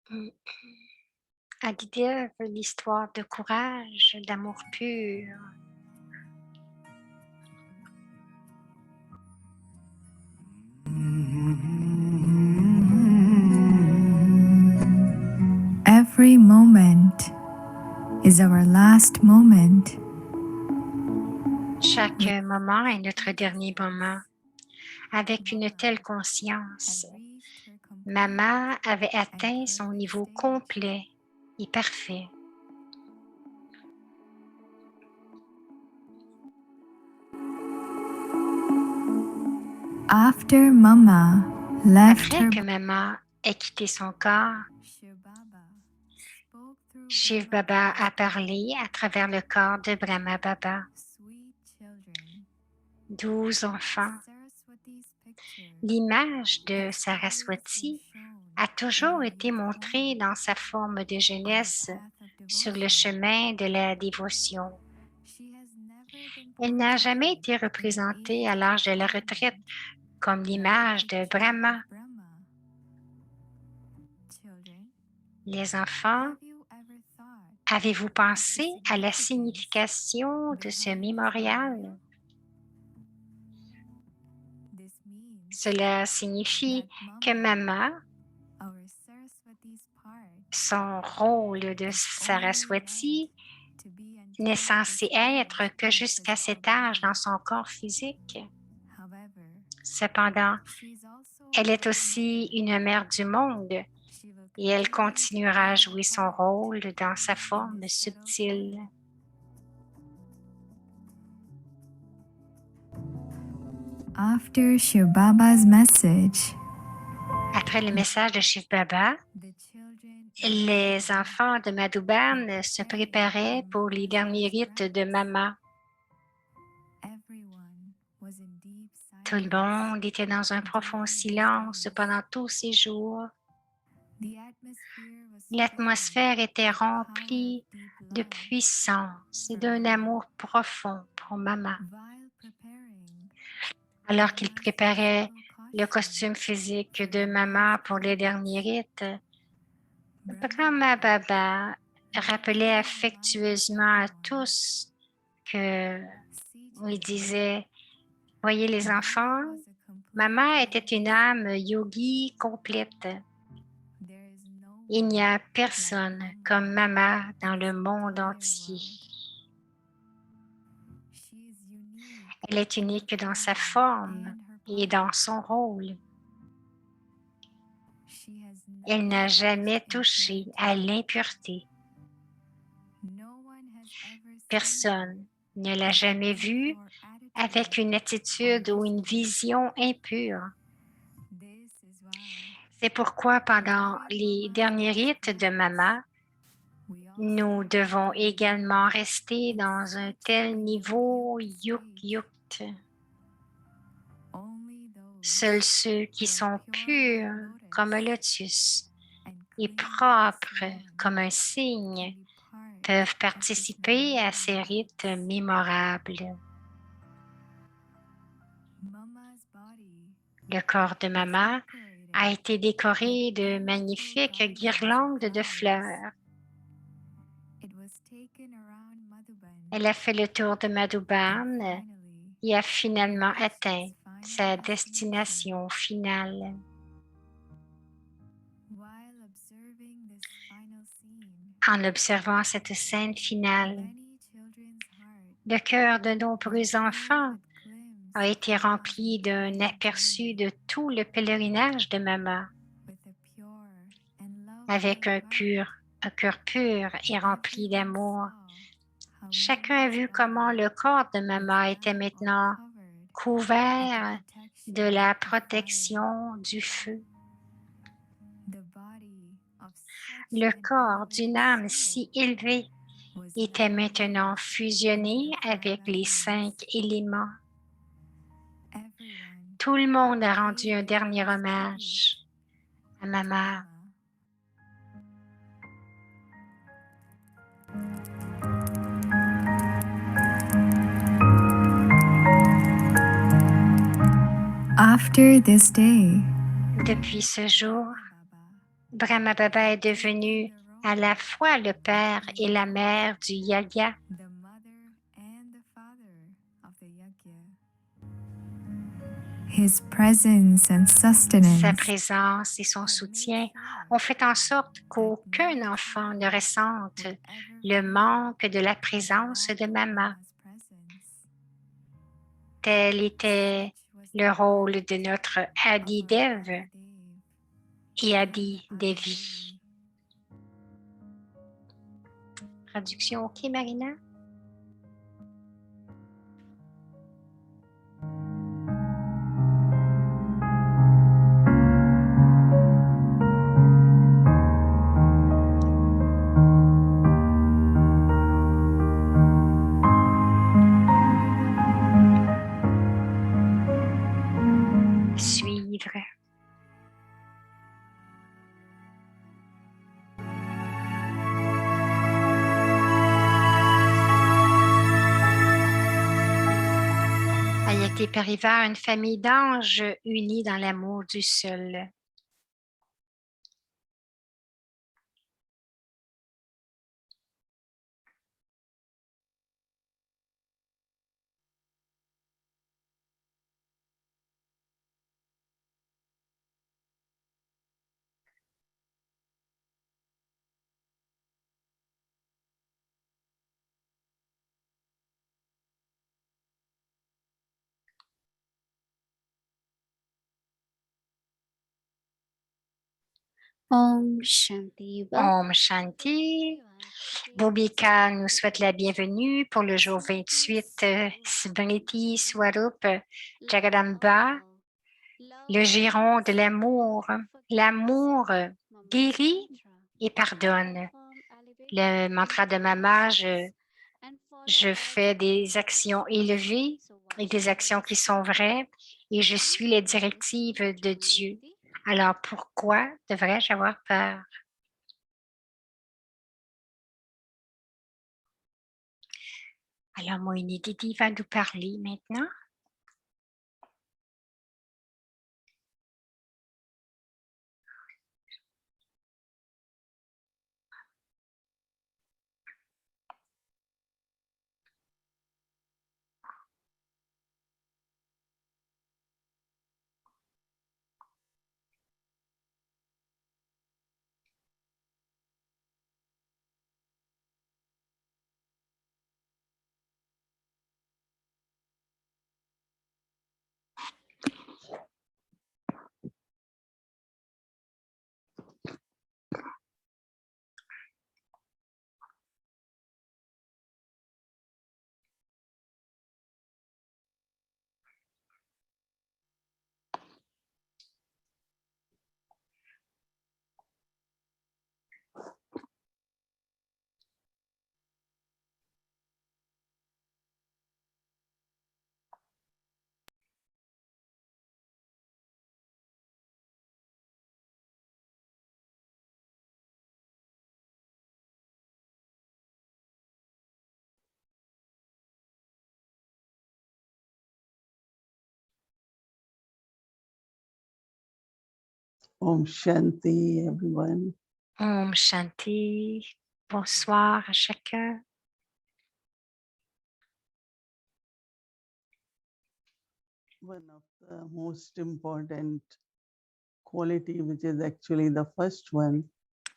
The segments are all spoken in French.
Mmh. À l'idée l'histoire de courage, d'amour pur. Every moment is our last moment. Chaque moment est notre dernier moment. Avec une telle conscience, Maman avait atteint son niveau complet et parfait. After Mama left Après her que Maman ait quitté son corps, Shiv Baba a parlé à travers le corps de Brahma Baba. 12 enfants. L'image de Saraswati a toujours été montrée dans sa forme de jeunesse sur le chemin de la dévotion. Elle n'a jamais été représentée à l'âge de la retraite comme l'image de Brahma. Les enfants, avez-vous pensé à la signification de ce mémorial? Cela signifie que Maman, son rôle de Saraswati, n'est censé être que jusqu'à cet âge dans son corps physique. Cependant, elle est aussi une mère du monde et elle continuera à jouer son rôle dans sa forme subtile. after Shiv Baba's message. Après le message de Shiv Baba, les enfants de Madhuban se préparaient pour les derniers rites de Mama. Tout le monde était dans un profond silence pendant tous ces jours. L'atmosphère était remplie de puissance et d'un amour profond pour Maman. Alors qu'il préparait le costume physique de Maman pour les derniers rites, Brahma Baba rappelait affectueusement à tous que, il disait, voyez les enfants, Maman était une âme yogi complète. Il n'y a personne comme Maman dans le monde entier. Elle est unique dans sa forme et dans son rôle. Elle n'a jamais touché à l'impureté. Personne ne l'a jamais vue avec une attitude ou une vision impure. C'est pourquoi pendant les derniers rites de Mama, nous devons également rester dans un tel niveau yukt. Seuls ceux qui sont purs comme un lotus et propres comme un cygne peuvent participer à ces rites mémorables. Le corps de Maman a été décoré de magnifiques guirlandes de fleurs. Elle a fait le tour de Madhuban et a finalement atteint sa destination finale. En observant cette scène finale, le cœur de nombreux enfants a été rempli d'un aperçu de tout le pèlerinage de Maman. Avec un cœur pur et rempli d'amour, chacun a vu comment le corps de Maman était maintenant couvert de la protection du feu. Le corps d'une âme si élevée était maintenant fusionné avec les 5 éléments. Tout le monde a rendu un dernier hommage à Maman. After this day, Depuis ce jour, Brahma Baba est devenu à la fois le père et la mère du yajna. The mother and the father of the yajna. His presence and Sa sustenance présence et son soutien ont fait en sorte qu'aucun enfant ne ressente le manque de la présence de maman. Tel était le rôle de notre Adi Dev et Adi Devi. Traduction OK, Marina? Suivre. Ayakti Parivar, une famille d'anges unis dans l'amour du seul. Om Shanti. Om Shanti. Bhumika nous souhaite la bienvenue pour le jour 28. Smriti Swarup Jagadamba, le giron de l'amour. L'amour guérit et pardonne. Le mantra de Mama, je fais des actions élevées et des actions qui sont vraies et je suis les directives de Dieu. Alors pourquoi devrais-je avoir peur? Alors Moini Didi va nous parler maintenant. Om Shanti, everyone. Om Shanti. Bonsoir à chacun. One of the most important quality, which is actually the first one,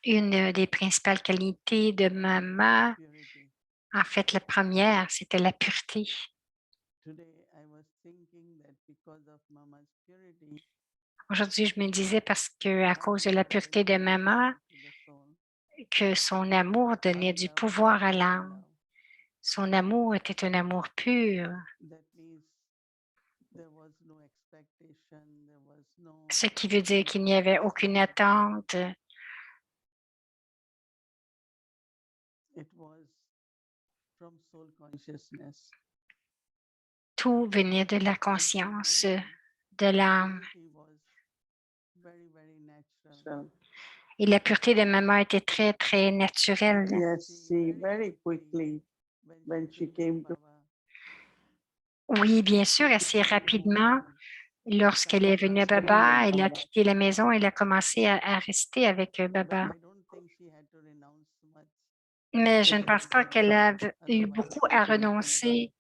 Une des principales qualités de Mama, purity. en fait, la première, c'était la pureté. Today, I was thinking that because of Mama's purity, Aujourd'hui, je me disais parce que à cause de la pureté de Mama, to the soul, que son amour donnait du pouvoir à l'âme. Son amour était un amour pur, that means there was no expectation, there was no. ce qui veut dire qu'il n'y avait aucune attente. It was from soul consciousness. Tout venait de la conscience de l'âme. Purity was very, very natural. Et la pureté de Mama était très, très naturelle. Yes, she very quickly, when she came to Oui, bien sûr, assez rapidement, Lorsqu'elle est venue à Baba, elle a quitté la maison, elle a commencé à rester avec Baba. Mais je ne pense pas qu'elle a eu beaucoup à renoncer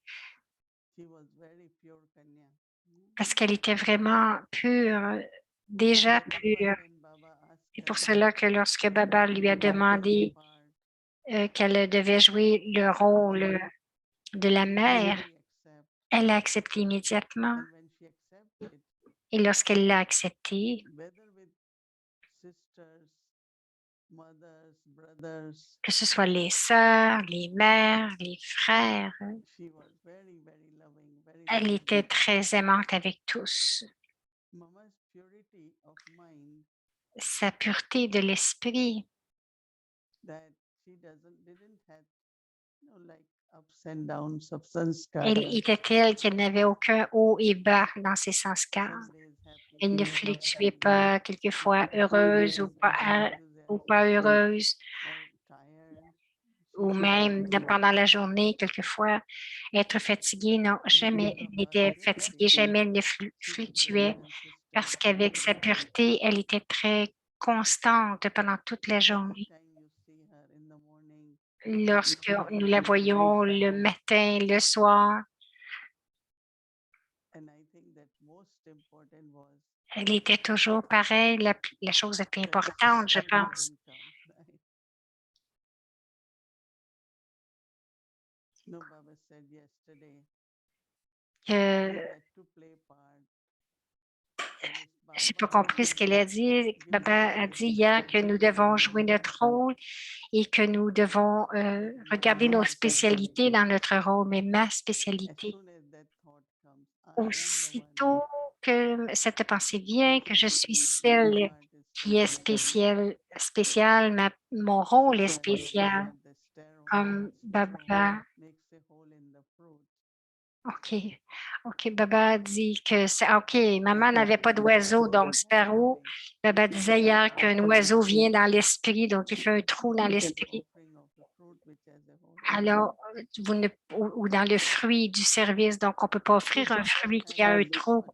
parce qu'elle était vraiment pure, déjà pure. C'est pour cela que lorsque Baba lui a demandé qu'elle devait jouer le rôle de la mère, elle l'a accepté immédiatement. Et lorsqu'elle l'a accepté, que ce soit les sœurs, les mères, les frères, elle était très aimante avec tous. Sa pureté de l'esprit, elle était telle qu'elle n'avait aucun haut et bas dans ses sanskars. Elle ne fluctuait pas, quelquefois heureuse ou pas heureuse, ou même pendant la journée, quelquefois être fatiguée. Non, jamais elle n'était fatiguée, jamais elle ne fluctuait, parce qu'avec sa pureté, elle était très constante pendant toute la journée. Lorsque nous la voyons le matin, le soir, elle était toujours pareille, la chose la plus importante, je pense. Que je n'ai pas compris ce qu'elle a dit. Baba a dit hier que nous devons jouer notre rôle et que nous devons regarder nos spécialités dans notre rôle, mais ma spécialité. Aussitôt que cette pensée vient, que je suis celle qui est spéciale, mon rôle est spécial, comme Baba. OK, Baba dit que c'est OK. Maman n'avait pas d'oiseau, donc sparrow. Baba disait hier qu'un oiseau vient dans l'esprit, donc il fait un trou dans l'esprit. Alors, ou dans le fruit du service, donc on ne peut pas offrir un fruit qui a un trou.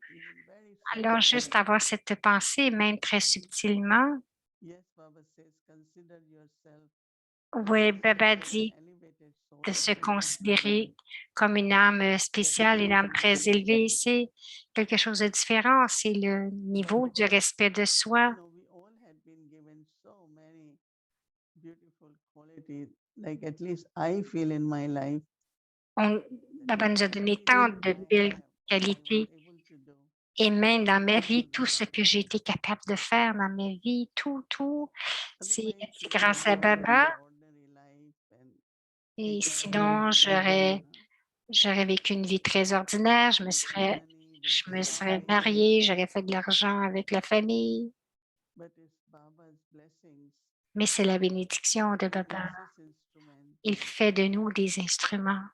Alors, juste avoir cette pensée, même très subtilement. Oui, Baba dit de se considérer comme une âme spéciale, une âme très élevée. C'est quelque chose de différent. C'est le niveau du respect de soi. Baba nous a donné tant de belles qualités. Et même dans ma vie, tout ce que j'ai été capable de faire dans ma vie, tout, c'est grâce à Baba. Et sinon, j'aurais vécu une vie très ordinaire. Je me serais mariée, j'aurais fait de l'argent avec la famille. Mais c'est la bénédiction de Baba. Il fait de nous des instruments.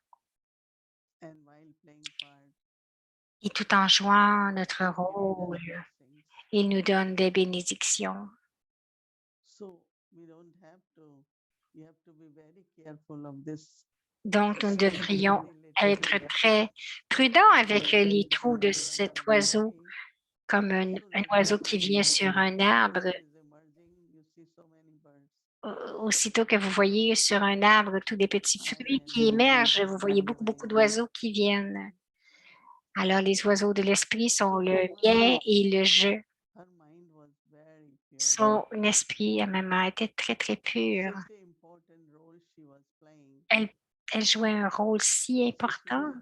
Et tout en jouant notre rôle, il nous donne des bénédictions. Donc, nous devrions être très prudents avec les trous de cet oiseau, comme un oiseau qui vient sur un arbre. Aussitôt que vous voyez sur un arbre tous des petits fruits qui émergent, vous voyez beaucoup, beaucoup d'oiseaux qui viennent. Alors, les oiseaux de l'esprit sont le bien et le je. Son esprit à maman était très, très pur. Elle, elle jouait un rôle si important.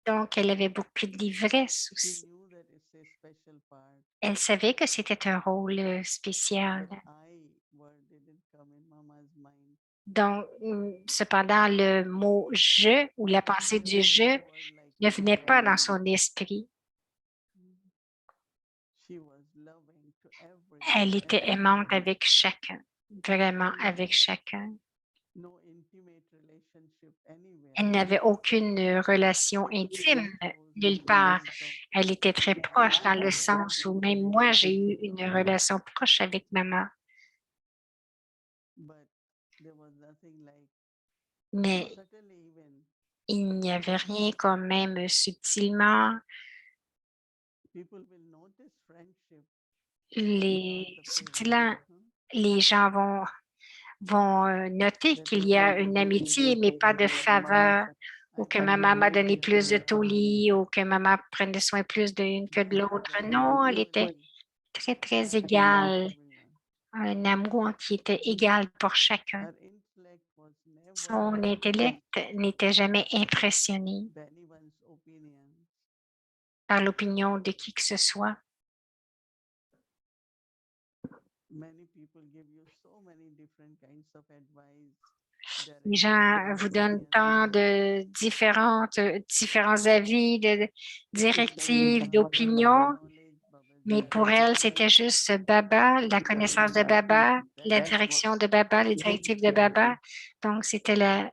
Donc, elle avait beaucoup d'ivresse aussi. Elle savait que c'était un rôle spécial. Donc, cependant, le mot je ou la pensée du je ne venait pas dans son esprit. Elle était aimante avec chacun, vraiment avec chacun. Elle n'avait aucune relation intime nulle part. Elle était très proche dans le sens où même moi, j'ai eu une relation proche avec maman. Mais il n'y avait rien quand même subtilement people will notice friendship Les without the subtilants, favoritism. les gens vont noter That qu'il is y why a they une will amitié, say mais pas de that mama faveur, ou I que have maman m'a more donné plus de care ton lit, ou que maman prenait soin plus de l'une que de because of l'autre. that Non, elle était equality très, très between égale, everyone. un amour qui était égal pour chacun. Her intellect was never Son intellect impressed n'était jamais impressionné by anyone's opinion. par l'opinion de qui que ce soit. Many people give you so many different kinds of advice, Les directions, gens vous donnent opinions. tant de différents avis, de directives, d'opinions, Knowledge, mais Babaji. pour elle, c'était juste Baba, la connaissance de Baba, la That direction de was Baba, les directives de Baba. Donc, c'était la I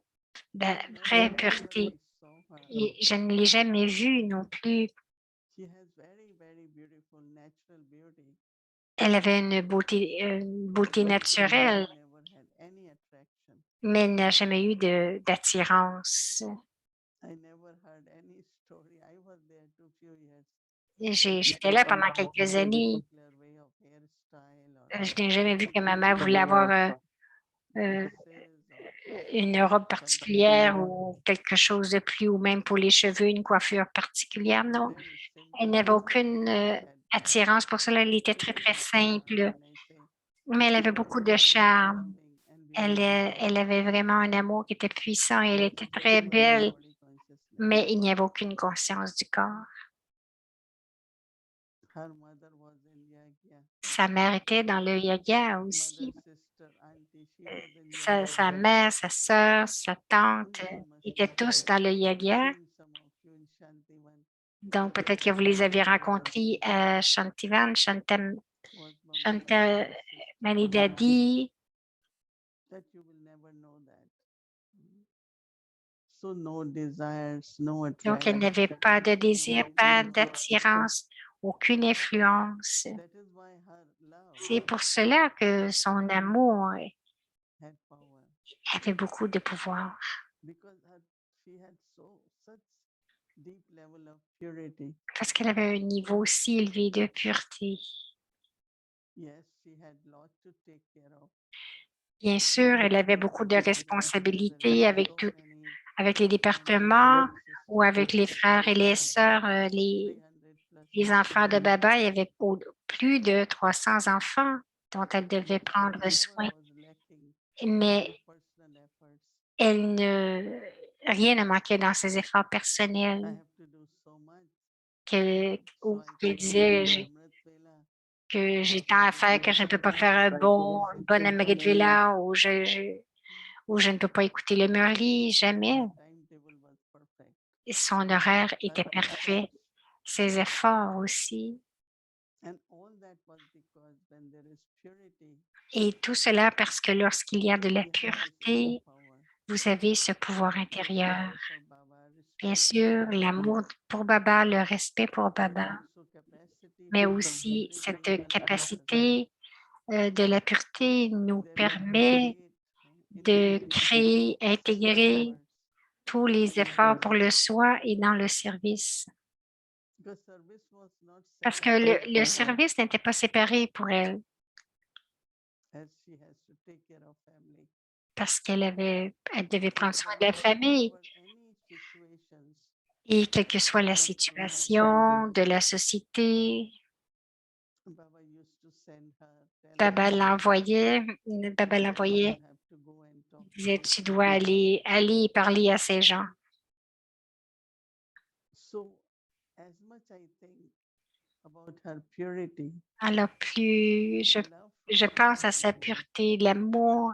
vraie never pureté. saw her. Et je ne l'ai jamais vue non plus. She has very, very beautiful natural beauty. Elle avait une beauté But naturelle, never had any attraction. mais elle n'a jamais eu d'attirance. I never heard any story. I was there too few years. Et j'étais là pendant quelques années. Particular way of hairstyle Je n'ai jamais vu que ma mère voulait avoir euh, or une robe particulière ou quelque chose de plus, ou même pour les cheveux, une coiffure particulière. Non, very elle simple. n'avait aucune Had attirance pour cela. Elle était très, très simple, mais elle avait beaucoup de charme. loving and Elle avait vraiment un amour qui était puissant et elle était très belle, body consciousness. mais il n'y avait aucune conscience du corps. Her mother was in Yagya. Sa mère était dans le yoga Mother, aussi. sister, auntie, she was in Sa Yagya. mère, sa sœur, sa tante étaient tous dans le yoga. Seen some of you in Shantivan. Donc, peut-être que vous les avez rencontrés à Shantivan, Was Shanta Mama's sister. Manidadi. That you will never know that. So no desires, no Donc, elle attraction. n'avait pas de désir, pas d'attirance, aucune influence. That is why her love C'est pour cela que son amour had power. avait beaucoup de pouvoir. Because she had such deep level of purity. Parce qu'elle avait un niveau si élevé de pureté. Yes, she had lot to take care of. Bien sûr, elle avait beaucoup de responsabilités avec les départements ou avec les frères et les sœurs, les enfants de Baba. Il y avait plus de 300 enfants dont elle devait prendre soin. Mais rien ne manquait dans ses efforts personnels. Ou qu'elle disait que j'ai tant à faire que je ne peux pas faire un bon Amrit Vela ou je ne peux pas écouter le Murli, jamais. Et son horaire était parfait, ses efforts aussi. Et tout cela parce que lorsqu'il y a de la pureté, vous avez ce pouvoir intérieur. Bien sûr, l'amour pour Baba, le respect pour Baba, mais aussi cette capacité de la pureté nous permet de créer, intégrer tous les efforts pour le soi et dans le service. Parce que le service n'était pas séparé pour elle. Parce elle devait prendre soin de la famille. Et quelle que soit la situation de la société, Baba l'envoyait, disait, tu dois aller parler à ces gens. Alors plus je pense à sa pureté, l'amour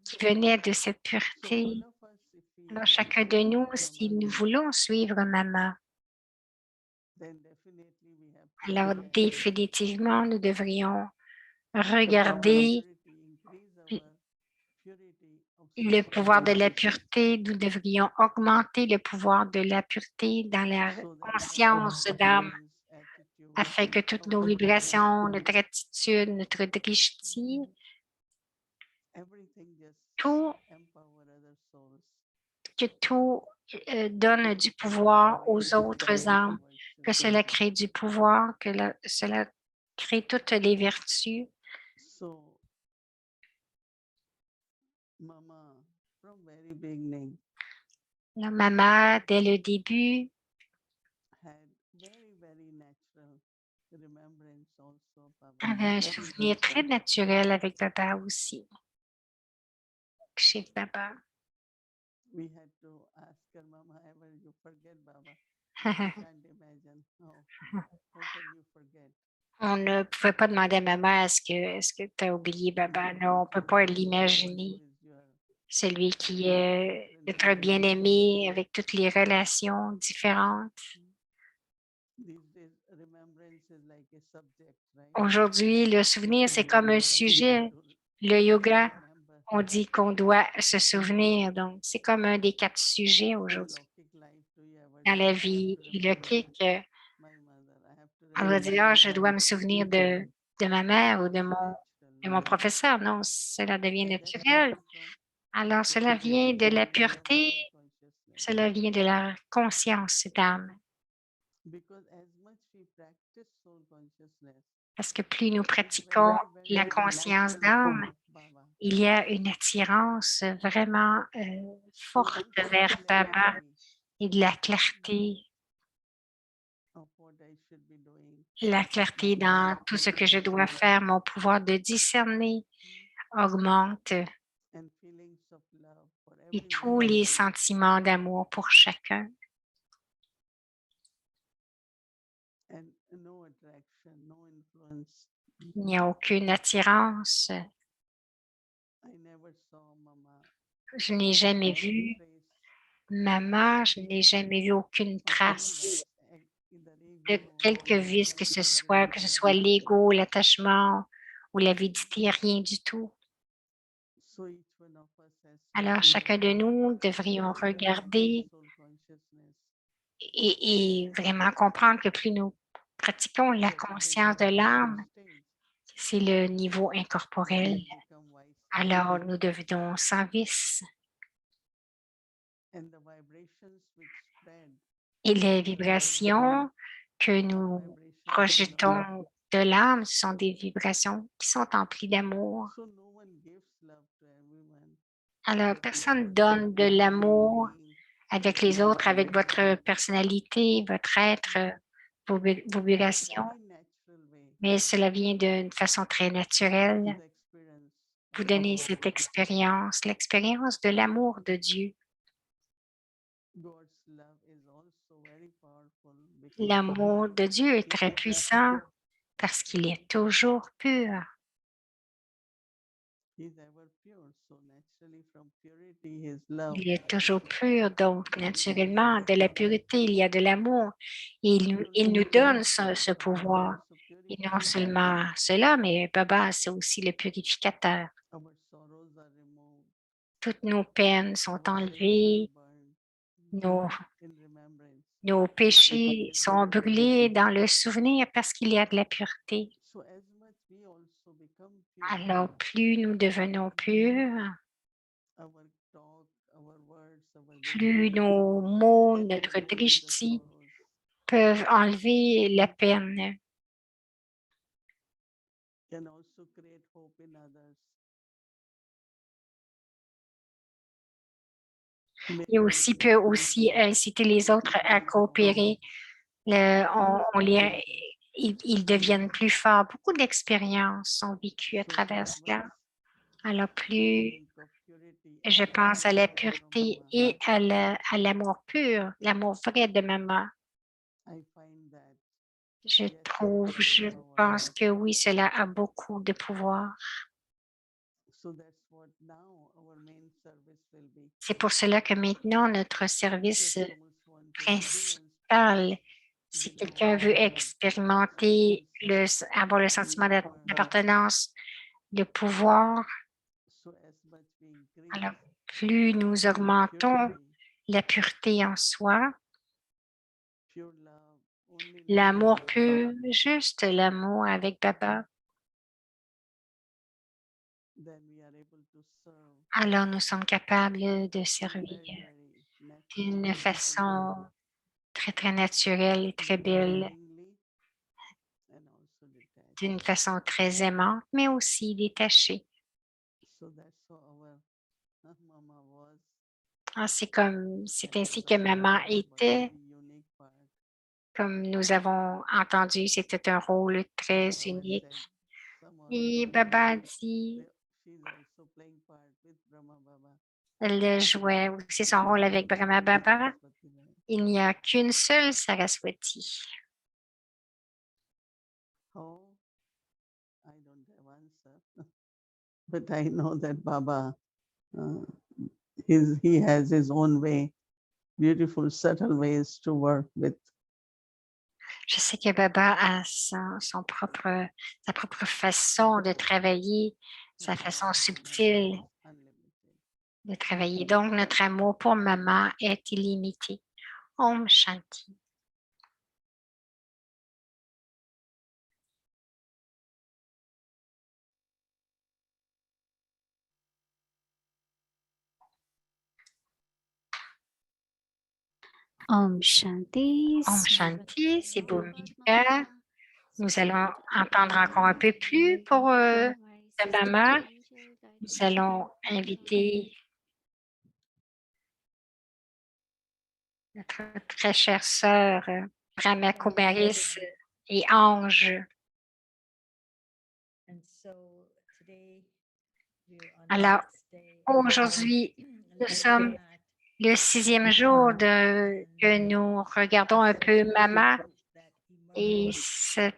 qui venait de cette pureté. Alors chacun de nous, si nous voulons suivre maman, alors définitivement, nous devrions regarder le pouvoir de la pureté, nous devrions augmenter le pouvoir de la pureté dans la conscience d'âme afin que toutes nos vibrations, notre attitude, notre drishti, que tout donne du pouvoir aux autres âmes, que cela crée du pouvoir, que cela crée toutes les vertus. So, Mama, from very beginning, La maman, dès le début, had very natural remembrance also, Baba. avait un Very souvenir deep très one. naturel avec Baba aussi, chez Baba. We had to ask her, Mama, ever you forget Baba? I can't imagine. How can you forget? On ne pouvait pas demander à maman, est-ce que tu as oublié Baba? Non, on ne peut pas The one l'imaginer. who is your Celui qui est notre bien-aimé avec toutes les relations différentes. these days remembrance is like a subject, right? Aujourd'hui, le souvenir, c'est comme un sujet. Le yoga, Remember on dit qu'on doit se souvenir. Donc, c'est comme un des 4 sujets aujourd'hui. Lokik life, do you ever Dans say, la I have vie to remember lokique, my mother, I have to on va remember dire, ah, my je dois me father. souvenir de ma mère ou Very de natural. mon professeur. Non, cela devient And that naturel. comes from Alors, the cela vient de purity la of our pureté, soul consciousness. cela vient de la conscience d'âme. Because as much we practice soul consciousness, Parce que plus nous there is pratiquons la very conscience natural d'âme, Baba. il y a une attirance vraiment forte vers Baba Clarity et de la clarté. of what I should be doing. La clarté dans tout ce que je dois faire, mon pouvoir de discerner augmente And feelings of love for et everyone. tous les sentiments d'amour pour chacun. And no attraction, no influence. Il n'y a aucune attirance. I never saw Mama Je n'ai jamais any vu trace maman, je n'ai jamais vu aucune of any trace vice, either de ego quelque or vice que ce attachment. soit l'ego, l'attachement ou l'avidité, rien du tout. So each one of us has to Alors, chacun de nous devrions regarder soul consciousness. et vraiment comprendre que plus nous pratiquons la That is a conscience de l'âme, stage. c'est le niveau incorporel. We become wise. Alors, nous devenons sans vice. And the vibrations which spread Et les vibrations que nous vibrations of projetons de l'âme, ce sont des vibrations qui sont emplies d'amour. so no one gives love to everyone. Alors, personne donne de l'amour avec les autres, avec votre personnalité, votre être, vos vibrations, Very natural way mais cela vient d'une façon très naturelle. to the experience. Vous donnez cette expérience, l'expérience de l'amour de Dieu. God's love is also very powerful because L'amour de Dieu est très puissant parce qu'il est toujours pur. He is ever pure. So naturally from purity his love. Il est toujours pur, donc naturellement, de la pureté, il y a de l'amour. Et il nous donne ce pouvoir. So Et purity, non seulement cela, mais Baba, c'est aussi le purificateur. our sorrows are removed. Toutes nos peines sont Our sins are enlevées, burned nos, in remembrance. nos péchés sont brûlés dans le souvenir parce qu'il y a de la pureté. So as much we also become pure, Alors, plus nous devenons purs, our talk, our words, our plus behavior nos mots, can notre remove the drishti sorrows. peuvent enlever la peine. Can also create hope in others. Et aussi peut aussi inciter les autres à coopérer. Ils deviennent plus forts. Beaucoup d'expériences sont vécues à So travers as cela. much Alors, I plus think of purity je and pense à la love from pureté Mama, et à l'amour pur, l'amour vrai de maman, I find that je yes, je power. pense que oui, cela a beaucoup de pouvoir. So that's what now our main service will be. C'est pour cela que maintenant, notre If service customers want to experience principal, si belonging, quelqu'un veut expérimenter, avoir le sentiment power, d'appartenance, le pouvoir, so as much we increase alors plus nous augmentons purity, la pureté en soi, pure love, only love, l'amour pur, juste l'amour avec Baba, then we are able to serve alors nous sommes capables de in servir very, very natural, d'une beautiful façon way. très, très naturelle et très belle, lovingly and also detached. d'une façon très aimante, mais aussi détachée. So that's how our mama was. Ah, c'est ainsi que Baba maman was était, very unique part. comme nous avons entendu, c'était un rôle très Baba unique. said some Et also Baba say dit, she's also playing part with Brahma Baba. elle jouait aussi son rôle avec Brahma Baba. Saraswati Rai. Il n'y a qu'une seule Saraswati. How? I don't have answer. But I know that Baba, uh, he has his own way, beautiful, subtle ways to work with. Je sais que Baba a sa propre façon de travailler, sa façon subtile Unlimited. de travailler. Donc, notre amour pour maman est illimité. Om Shanti. Om Shanti. Om Shanti, c'est Bhumika. Nous allons entendre encore un peu plus pour de maman. Nous allons inviter notre très chère sœur Brahma Kumaris et Ange. Alors, aujourd'hui, nous sommes le 6e jour que nous regardons un peu Maman et ce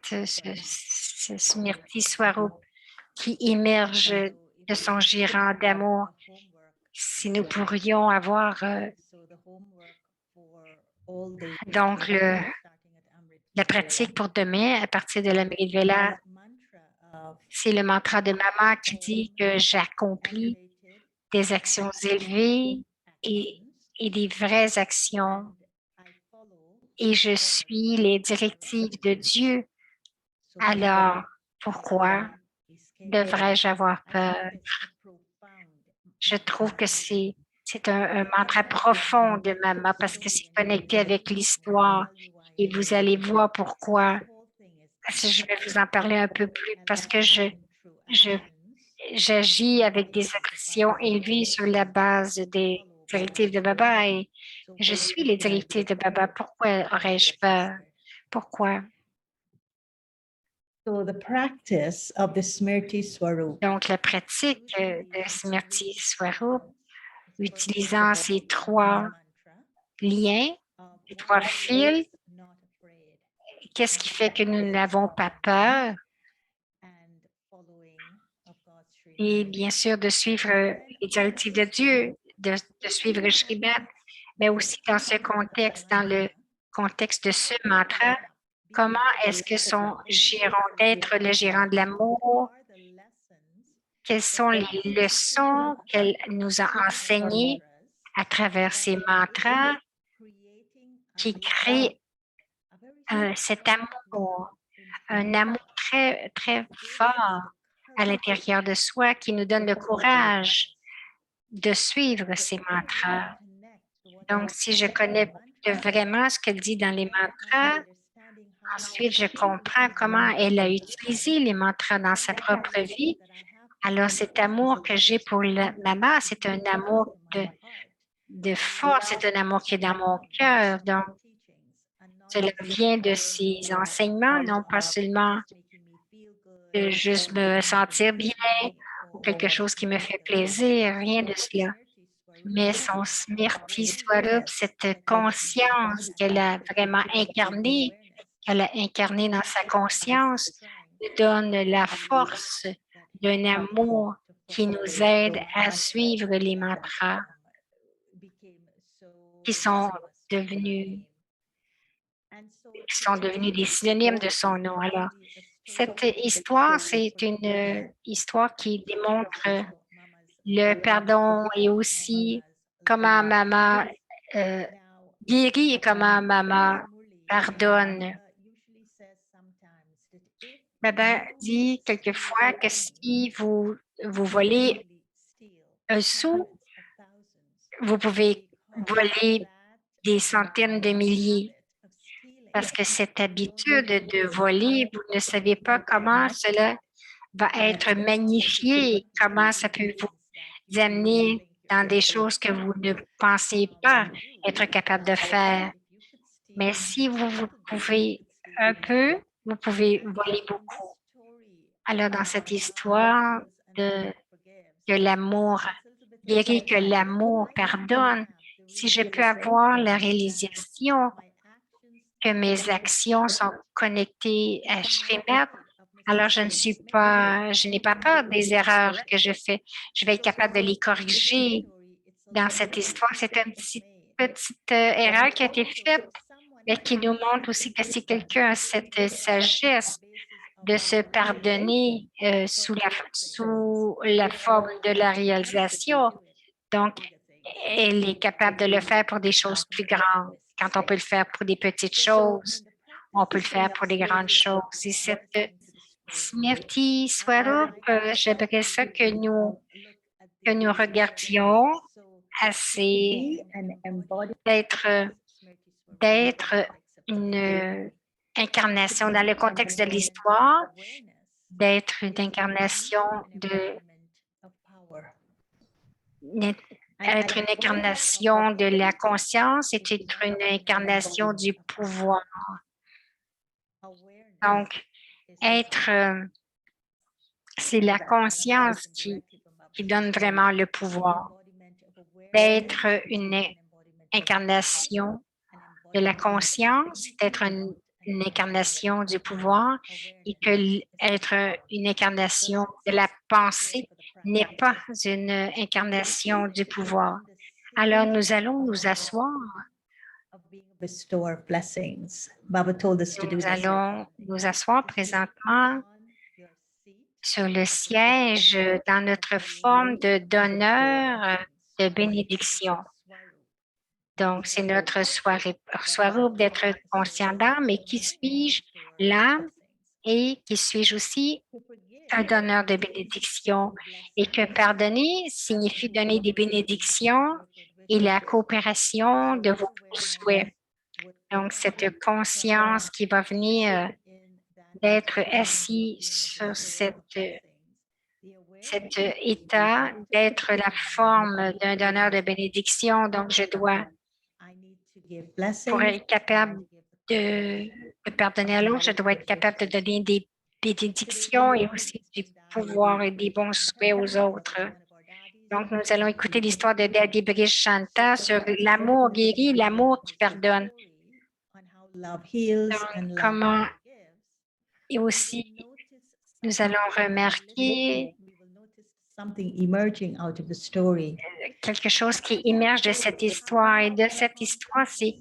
Smriti Swarup qui émerge de son gérant d'amour. Si nous pourrions avoir donc la pratique pour demain à partir de l'Amrit Vela, c'est le mantra de Maman qui dit que j'accomplis des actions élevées et des vraies actions et je suis les directives de Dieu. Alors, pourquoi devrais-je avoir peur? Je trouve que c'est un mantra profond de Maman parce que c'est connecté avec l'histoire et vous allez voir pourquoi. Je vais vous en parler un peu plus parce que j'agis avec des actions élevées sur la base des directives de Baba et je suis les directives de Baba. Pourquoi aurais-je peur? Pourquoi? So the practice of the Smriti Swarup, Donc, la pratique de Smriti Swarup, utilisant ces 3 liens, les 3 fils, qu'est-ce qui fait que nous n'avons pas peur? Et bien sûr, de suivre les directives de Dieu, de suivre le Shribad, mais aussi dans ce contexte, dans le contexte de ce mantra, comment est-ce que son gérant d'être le gérant de l'amour? Quelles sont les leçons qu'elle nous a enseignées à travers ces mantras qui créent cet amour, un amour très, très fort à l'intérieur de soi qui nous donne le courage de suivre ces mantras. Donc, si je connais vraiment ce qu'elle dit dans les mantras, ensuite, je comprends comment elle a utilisé les mantras dans sa propre vie. Alors, cet amour que j'ai pour la maman, c'est un amour de force, c'est un amour qui est dans mon cœur. Donc, cela vient de ses enseignements, non pas seulement de juste me sentir bien ou quelque chose qui me fait plaisir, rien de cela. Mais son Smriti Swarup, cette conscience qu'elle a vraiment incarnée, qu'elle a incarnée dans sa conscience, nous donne la force d'un amour qui nous aide à suivre les mantras qui sont devenus des synonymes de son nom. Alors, cette histoire, c'est une histoire qui démontre le pardon et aussi comment maman guérit et comment maman pardonne. Baba dit quelquefois que si vous volez un sou, vous pouvez voler des centaines de milliers. Parce que cette habitude de voler, vous ne savez pas comment cela va être magnifié, comment ça peut vous amener dans des choses que vous ne pensez pas être capable de faire. Mais si vous pouvez un peu, vous pouvez voler beaucoup. Alors, dans cette histoire que l'amour guérit, que l'amour pardonne, si je peux avoir la réalisation que mes actions sont connectées à Shrimat, alors je n'ai pas peur des erreurs que je fais. Je vais être capable de les corriger. Dans cette histoire, c'est une petite erreur qui a été faite, mais qui nous montre aussi que si quelqu'un a cette sagesse de se pardonner sous la forme de la réalisation, donc elle est capable de le faire pour des choses plus grandes. Quand on peut le faire pour des petites choses, on peut le faire pour des grandes choses. Et cette Smriti Swarup, j'aimerais ça que nous regardions assez d'être une incarnation dans le contexte de l'histoire, d'être une incarnation être une incarnation de la conscience et être une incarnation du pouvoir. Donc, c'est la conscience qui donne vraiment le pouvoir. D'être une incarnation de la conscience, d'être une incarnation du pouvoir et que être une incarnation de la pensée n'est pas une incarnation du pouvoir. Alors, nous allons nous asseoir. Nous allons nous asseoir présentement sur le siège dans notre forme de donneur de bénédiction. Donc, c'est notre swarup d'être conscient d'âme, mais qui suis-je? L'âme, et qui suis-je aussi? Un donneur de bénédiction. Et que pardonner signifie donner des bénédictions et la coopération de vos souhaits. Donc, cette conscience qui va venir d'être assis sur cet état, d'être la forme d'un donneur de bénédiction. Donc, pour être capable de pardonner à l'autre, je dois être capable de donner des bénédictions et aussi du pouvoir et des bons souhaits aux autres. Donc, nous allons écouter l'histoire de Daddy Brish Shanta sur l'amour guéri, l'amour qui pardonne. Donc, comment et aussi, nous allons remarquer quelque chose qui émerge de cette histoire. Et de cette histoire, c'est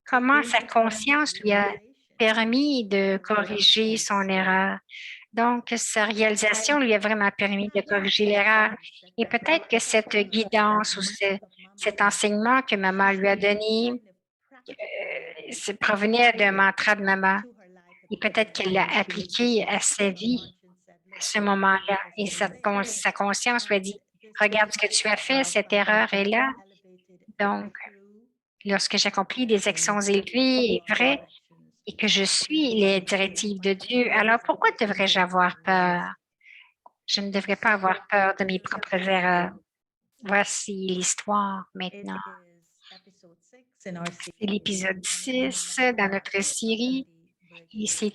comment sa conscience lui a permis de corriger son erreur. Donc, sa réalisation lui a vraiment permis de corriger l'erreur. Et peut-être que cette guidance ou cet enseignement que maman lui a donné provenait d'un mantra de maman. Et peut-être qu'elle l'a appliqué à sa vie à ce moment-là. Et sa conscience lui a dit, regarde ce que tu as fait, cette erreur est là. Donc, lorsque j'accomplis des actions élevées et vraies et que je suis les directives de Dieu, alors pourquoi devrais-je avoir peur? Je ne devrais pas avoir peur de mes propres erreurs. Voici l'histoire maintenant. C'est l'épisode 6 dans notre série et c'est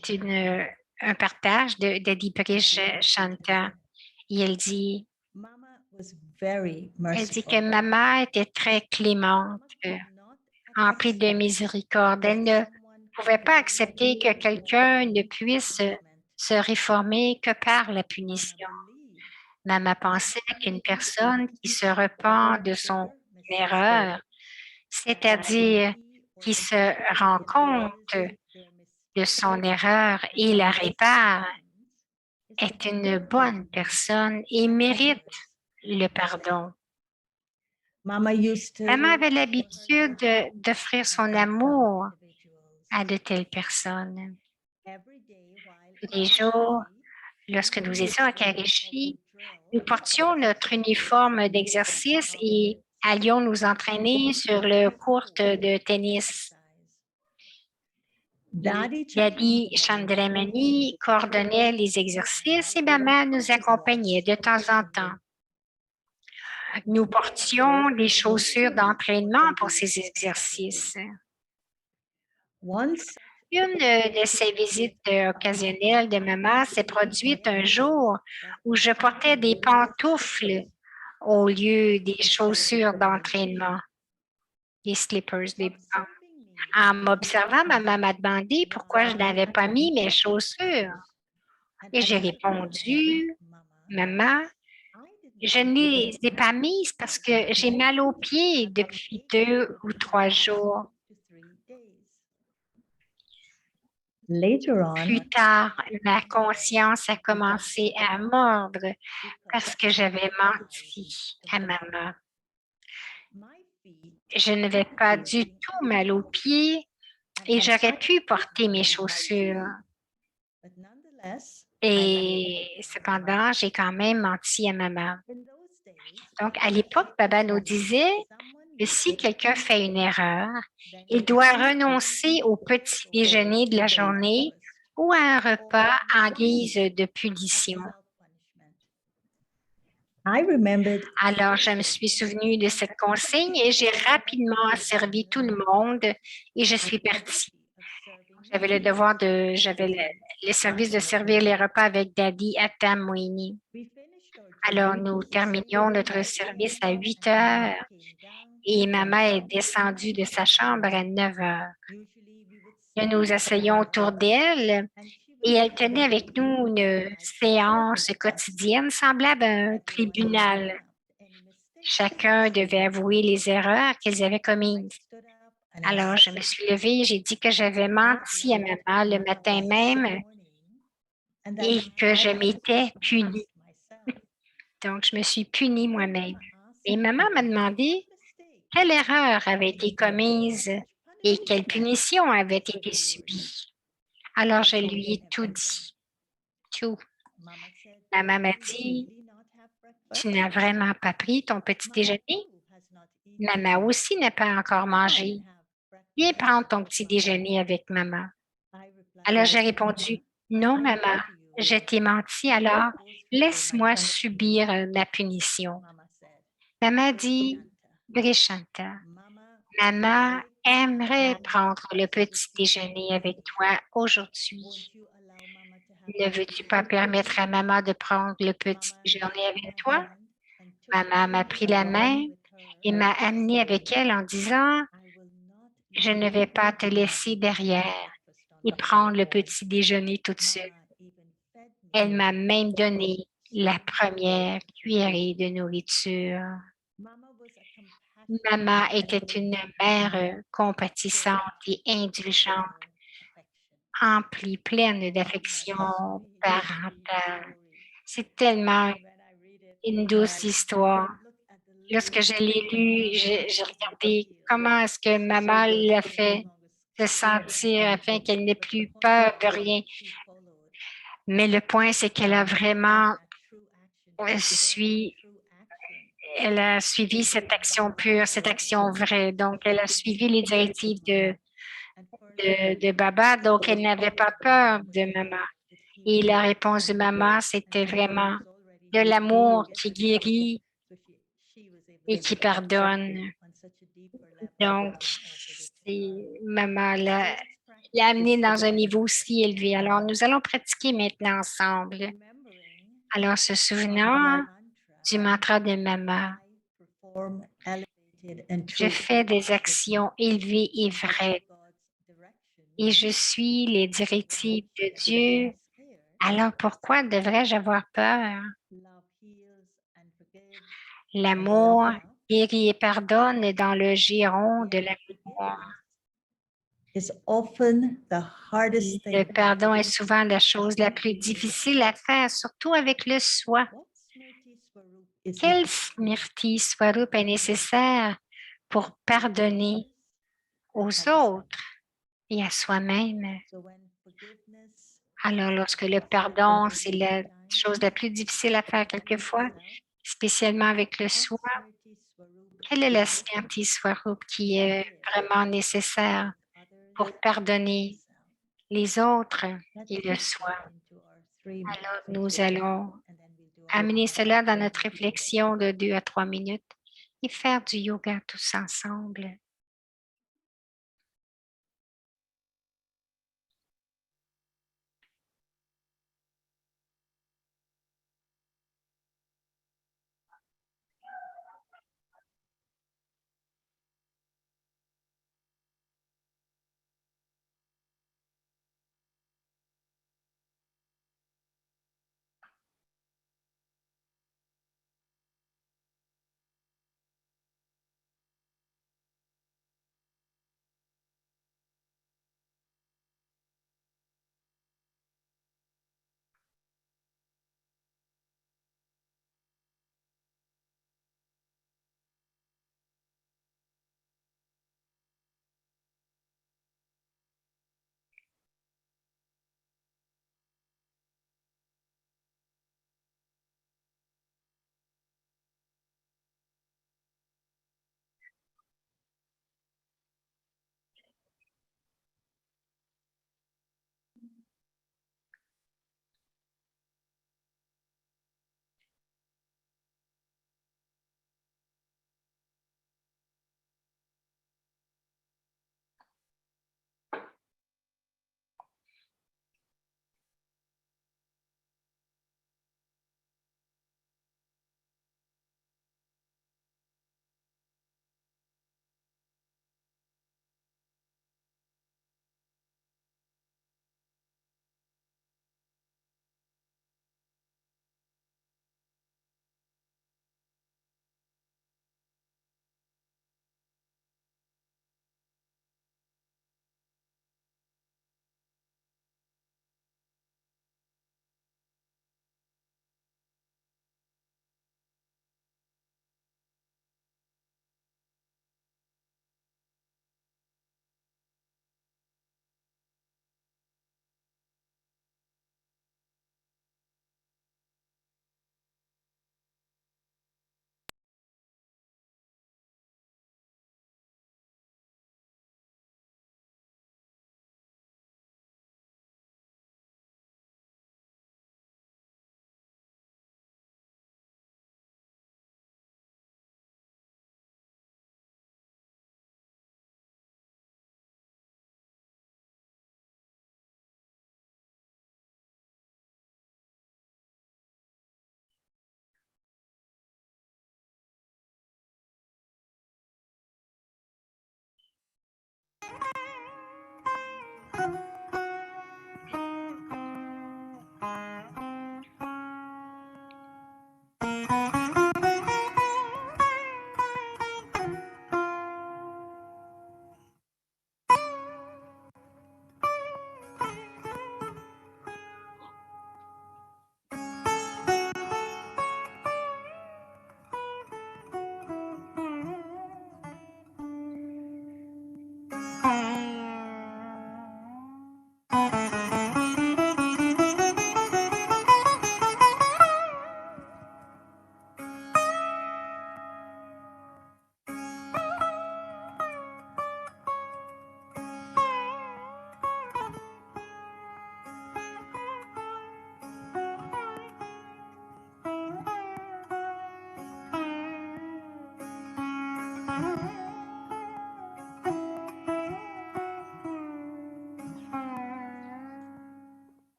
un partage de Daddy Brish Shanta. Et elle dit que maman était très clémente, emplie de miséricorde. Elle ne pouvait pas accepter que quelqu'un ne puisse se réformer que par la punition. Maman pensait qu'une personne qui se repent de son erreur, c'est-à-dire qui se rend compte de son erreur et la répare, est une bonne personne et mérite le pardon. Maman avait l'habitude d'offrir son amour à de telles personnes. Tous les jours, lorsque nous étions à Karishi, nous portions notre uniforme d'exercice et allions nous entraîner sur le court de tennis. Daddy Daddy Chandramani coordonnait les exercices et maman nous accompagnait de temps en temps. Nous portions des chaussures d'entraînement pour ces exercices. once Une de ces visites occasionnelles de maman s'est produite un jour où je portais des pantoufles au lieu des chaussures d'entraînement, des slippers, des observing me, En m'observant, maman m'a demandé pourquoi je n'avais pas mis mes chaussures. and Et I j'ai said, répondu, Mama, maman, I didn't je ne les ai pas mises parce que j'ai mal aux pieds depuis 2 ou 3 jours. to 3 days. Later on, Plus tard, ma conscience a commencé à mordre parce que j'avais menti à maman. my feet Je n'avais pas du tout mal aux pieds et j'aurais pu porter mes chaussures. but nonetheless, Et cependant, j'ai quand même menti à maman. in those days, Donc, à l'époque, Baba nous disait someone que si quelqu'un fait une erreur, then il doit renoncer au petit déjeuner de la journée ou à un repas en guise de punition. self-punishment. I remembered Alors, je me suis souvenue de cette consigne et j'ai rapidement servi tout le monde et je suis partie. J'avais le devoir de, j'avais le service de servir les repas avec Daddy Atam Moini. we finished our Alors, journey nous terminions notre service à 8 heures came down. et maman est descendue de sa chambre à 9 heures. Usually we would Nous sit nous asseyions autour d'elle and she et would elle tenait avec nous une séance quotidienne semblable à un tribunal. any mistake. Chacun devait avouer les erreurs qu'ils avaient commises. Stood up and Alors, je me suis levée et j'ai dit que j'avais menti à maman le matin même and that et que je I m'étais punie. myself. Donc, je me suis punie moi-même. Et Asked maman m'a demandé mistake quelle erreur avait été commise et quelle punition avait été subie. Alors, je lui ai tout dit. Tout. Mama said, Maman m'a "Did dit, you really not have tu breakfast?" n'as vraiment pas pris ton petit déjeuner? Who has not eaten? Maman aussi n'a pas encore mangé. Have Viens breakfast? prendre ton petit déjeuner avec maman. I replied, Alors, j'ai répondu, non, maman, je t'ai menti, alors laisse-moi subir la punition. Mama said, Maman dit, Brishanta, maman aimerait prendre le petit déjeuner avec toi aujourd'hui. "Won't you allow Mama to have Ne veux-tu pas permettre à maman de prendre le petit déjeuner avec toi? Maman m'a pris la main et m'a amenée avec elle en disant, je ne vais pas te laisser derrière et prendre le petit déjeuner toute seule. Elle m'a même donné la première cuillerée de nourriture. Maman était une mère compatissante et indulgente, emplie, pleine d'affection parentale. C'est tellement une douce histoire. Lorsque je l'ai lu, j'ai regardé comment est-ce que maman l'a fait se sentir afin qu'elle n'ait plus peur de rien. Mais le point, c'est qu'elle a vraiment elle a suivi cette action pure, cette action vraie. Donc, elle a suivi les directives de Baba, donc elle n'avait pas peur de maman. Et la réponse de maman, c'était vraiment de l'amour qui guérit et qui pardonne. Donc, maman l'a amené dans un niveau si élevé. Alors, nous allons pratiquer maintenant ensemble. Alors, se souvenant du mantra de maman, je fais des actions élevées et vraies et je suis les directives de Dieu. Alors, pourquoi devrais-je avoir peur? L'amour guérit et pardonne dans le giron de l'amour. Le pardon est souvent la chose la plus difficile à faire, surtout avec le soi. Quel Smriti Swarup est nécessaire pour pardonner aux autres et à soi-même? Alors, lorsque le pardon, c'est la chose la plus difficile à faire quelquefois, spécialement avec le soi, quelle est la Smriti Swarup qui est vraiment nécessaire pour pardonner les autres, Let's ils le put soient. that into our 3 Alors, minutes nous reflection, allons and then we'll do our amener yoga cela dans together notre together. réflexion de 2 à 3 minutes et faire du yoga tous ensemble.